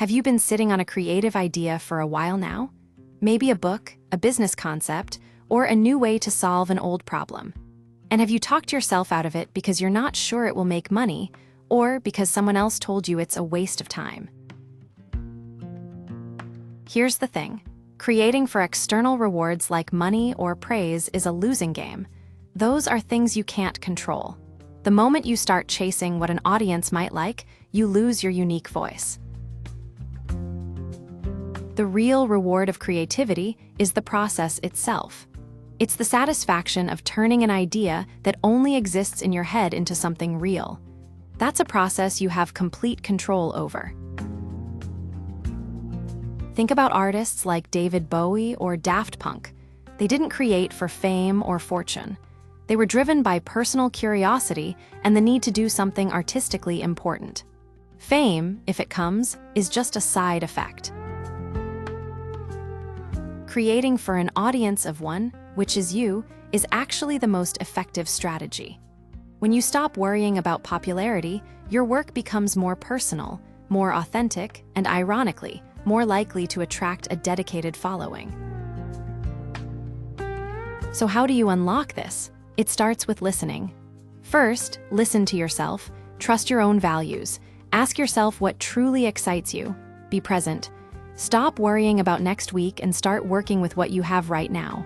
Have you been sitting on a creative idea for a while now? Maybe a book, a business concept, or a new way to solve an old problem. And have you talked yourself out of it because you're not sure it will make money, or because someone else told you it's a waste of time? Here's the thing. Creating for external rewards like money or praise is a losing game. Those are things you can't control. The moment you start chasing what an audience might like, you lose your unique voice. The real reward of creativity is the process itself. It's the satisfaction of turning an idea that only exists in your head into something real. That's a process you have complete control over. Think about artists like David Bowie or Daft Punk. They didn't create for fame or fortune. They were driven by personal curiosity and the need to do something artistically important. Fame, if it comes, is just a side effect. Creating for an audience of one, which is you, is actually the most effective strategy. When you stop worrying about popularity, your work becomes more personal, more authentic, and ironically, more likely to attract a dedicated following. So how do you unlock this? It starts with listening. First, listen to yourself, trust your own values, ask yourself what truly excites you, be present. Stop worrying about next week and start working with what you have right now.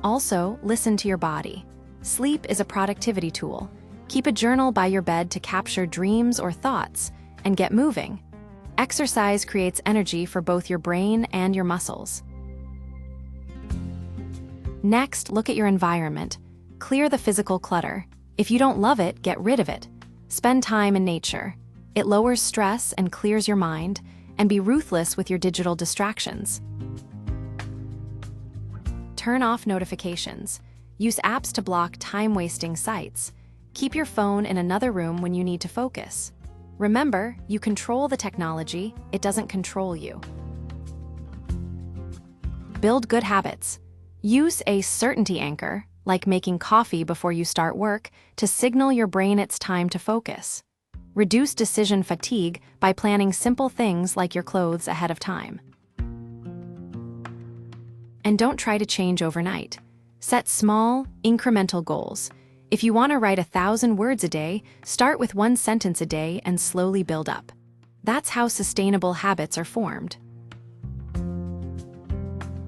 Also, listen to your body. Sleep is a productivity tool. Keep a journal by your bed to capture dreams or thoughts, and get moving. Exercise creates energy for both your brain and your muscles. Next, look at your environment. Clear the physical clutter. If you don't love it, get rid of it. Spend time in nature. It lowers stress and clears your mind, and be ruthless with your digital distractions. Turn off notifications. Use apps to block time-wasting sites. Keep your phone in another room when you need to focus. Remember, you control the technology, it doesn't control you. Build good habits. Use a certainty anchor, like making coffee before you start work, to signal your brain it's time to focus. Reduce decision fatigue by planning simple things like your clothes ahead of time. And don't try to change overnight. Set small, incremental goals. If you want to write 1,000 words a day, start with 1 sentence a day and slowly build up. That's how sustainable habits are formed.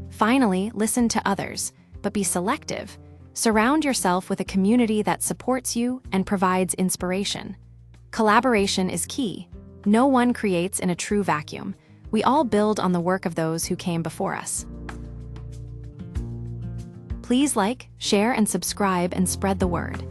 Finally, listen to others, but be selective. Surround yourself with a community that supports you and provides inspiration. Collaboration is key. No one creates in a true vacuum. We all build on the work of those who came before us. Please like, share, and subscribe and spread the word.